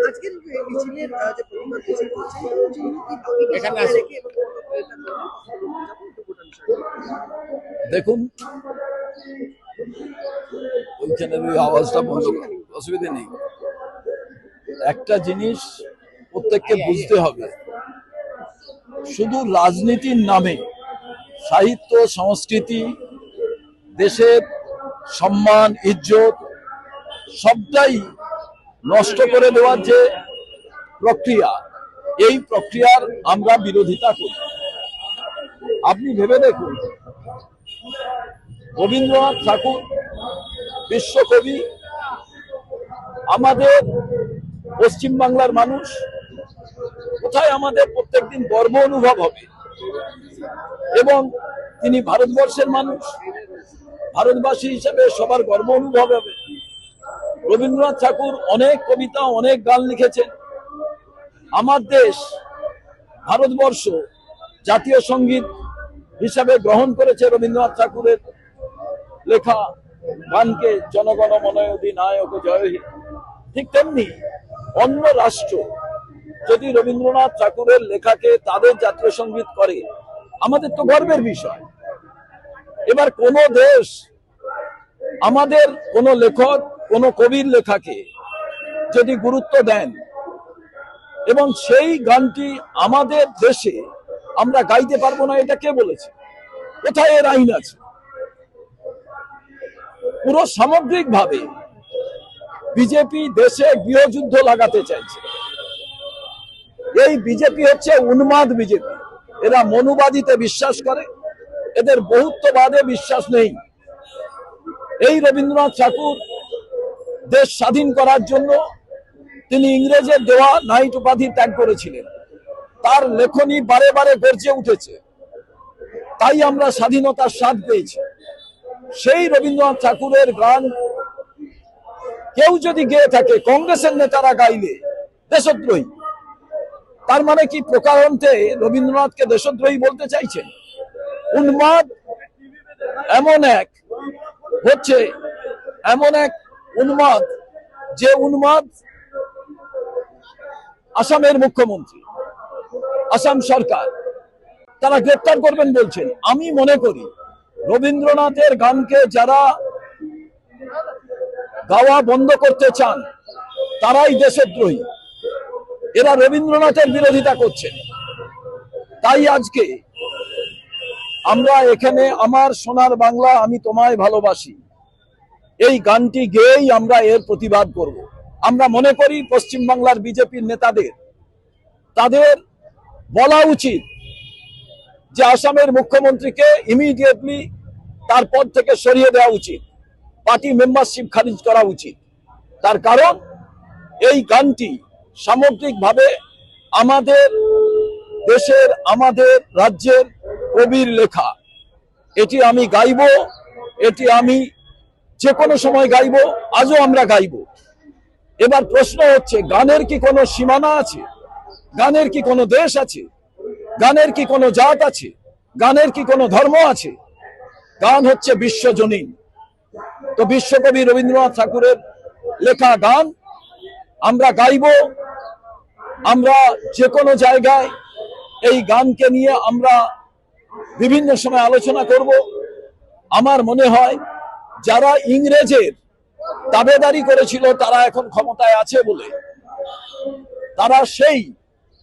আজকের মিছিলের যে প্রতিবাদ মিছিল করছেন এর জন্য কি দাবিকে এখানে সামনে আসুন। রেখে এবং এটা দেখুন, ওইখানের ওই আওয়াজটা বন্ধ করুন, অসুবিধা নেই। একটা জিনিস প্রত্যেককে বুঝতে হবে, শুধু রাজনীতির নামে সাহিত্য সংস্কৃতি, দেশের সম্মান ইজ্জত সবটাই নষ্ট করে দেওয়ার যে প্রক্রিয়া, এই প্রক্রিয়ার আমরা বিরোধিতা করি। আপনি ভেবে দেখুন, রবীন্দ্রনাথ ঠাকুর বিশ্বকবি, আমাদের পশ্চিমবাংলার মানুষ, কোথায় আমাদের প্রত্যেকদিন গর্ব অনুভব হবে। এবং তিনি ভারতবর্ষের মানুষ, ভারতবাসী হিসেবে সবার গর্ব অনুভব হবে। রবীন্দ্রনাথ ঠাকুর অনেক কবিতা, অনেক গান লিখেছেন। আমার দেশ ভারতবর্ষ জাতীয় সঙ্গীত হিসাবে গ্রহণ করেছে রবীন্দ্রনাথ ঠাকুরের লেখা গানকে, জনগণ মন অধিনায়ক জয় হে। ঠিক তেমনি অন্য রাষ্ট্র যদি রবীন্দ্রনাথ ঠাকুরের লেখাকে তাদের জাতীয় সঙ্গীত করে, আমাদের তো গর্বের বিষয়। এবার কোন দেশ আমাদের কোন লেখক, কোন কবির লেখাকে যদি গুরুত্ব দেন এবং সেই গানটি আমাদের দেশে আমরা গাইতে পারবো না, এটা কে বলেছে? কোথায় এর আইন আছে? পুরো সামগ্রিকভাবে বিজেপি দেশে গৃহযুদ্ধ লাগাতে চাইছে। এই বিজেপি হচ্ছে উন্মাদ বিজেপি। এরা মনুবাদিতে বিশ্বাস করে, এদের বহুত্ববাদে বিশ্বাস নেই। এই রবীন্দ্রনাথ ঠাকুর দেশ স্বাধীন করার জন্য তিনি ইংরেজের দেওয়া নাইট উপাধি ত্যাগ করেছিলেন। তার লেখনী বারে বারে গর্জে উঠেছে, তাই আমরা স্বাধীনতার স্বাদ পেয়েছি। সেই রবীন্দ্রনাথ ঠাকুরের গান কেউ যদি গেয়ে থাকে, কংগ্রেসের নেতারা গাইলে দেশদ্রোহী। তার মানে কি প্রকারান্তে রবীন্দ্রনাথকে দেশদ্রোহী বলতে চাইছেন? উন্মাদ এমন এক হচ্ছে, এমন এক উন্মাদ, যে উন্মাদ আসামের মুখ্যমন্ত্রী, আসাম সরকার তারা গ্রেপ্তার করবেন বলছেন। আমি মনে করি রবীন্দ্রনাথের গানকে যারা গাওয়া বন্ধ করতে চান তারাই দেশদ্রোহী। এরা রবীন্দ্রনাথের বিরোধিতা করছেন। তাই আজকে আমরা এখানে আমার সোনার বাংলা আমি তোমায় ভালোবাসি এই গানটি গেয়েই আমরা এর প্রতিবাদ করব। আমরা মনে করি পশ্চিমবাংলার বিজেপির নেতাদের, তাদের বলা উচিত যে আসামের মুখ্যমন্ত্রীকে ইমিডিয়েটলি তার পদ থেকে সরিয়ে দেওয়া উচিত, পার্টি মেম্বারশিপ খারিজ করা উচিত। তার কারণ এই গানটি সামগ্রিকভাবে আমাদের দেশের, আমাদের রাজ্যের কবির লেখা। এটি আমি গাইব, এটি আমি যে কোনো সময় গাইব, আজও আমরা গাইব। এবার প্রশ্ন হচ্ছে, গানের কি কোনো সীমানা আছে? গানের কি কোনো দেশ আছে? গানের কি কোনো জাত আছে? গানের কি কোনো ধর্ম আছে? গান হচ্ছে বিশ্বজনীন। তো বিশ্বকবি রবীন্দ্রনাথ ঠাকুরের লেখা গান আমরা গাইব। আমরা যে কোনো জায়গায় এই গানকে নিয়ে আমরা বিভিন্ন সময় আলোচনা করব। আমার মনে হয় যারা ইংরেজের তাবেদারি করেছিল তারা এখন ক্ষমতায় আছে বলে তারা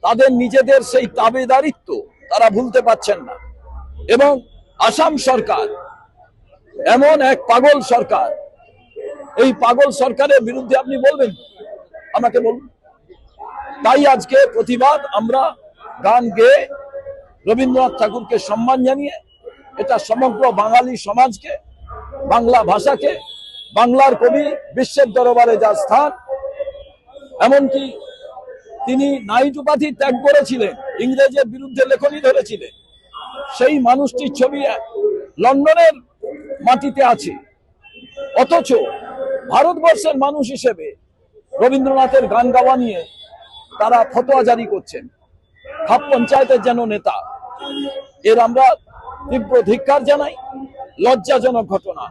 তাদের নিজেদের সেই তাবেদারিত্ব তারা ভুলতে পারছেন না। এবং আসাম সরকার এমন এক পাগল সরকার, এই পাগল সরকারের বিরুদ্ধে আপনি বলবেন, আমাকে বলুন। তাই আজকে প্রতিবাদ, আমরা গান গেয়ে রবীন্দ্রনাথ ঠাকুরকে সম্মান জানিয়ে, এটা সমগ্র বাঙালি সমাজকে, বাংলা ভাষাকে, বাংলার কবি বিশ্বের দরবারে যার স্থান, এমনকি তিনি নাইট উপাধি ত্যাগ করেছিলেন, ইংরেজের বিরুদ্ধে লেখনী ধরেছিলেন, সেই মানুষটির ছবি লন্ডনের মাটিতে আছে। অথচ ভারতবর্ষের মানুষ হিসেবে রবীন্দ্রনাথের গান গাওয়া নিয়ে তারা ফতোয়া জারি করছেন, খাপ পঞ্চায়েতের যেন নেতা। এর আমরা তীব্র ধিক্কার জানাই। লজ্জাজনক ঘটনা।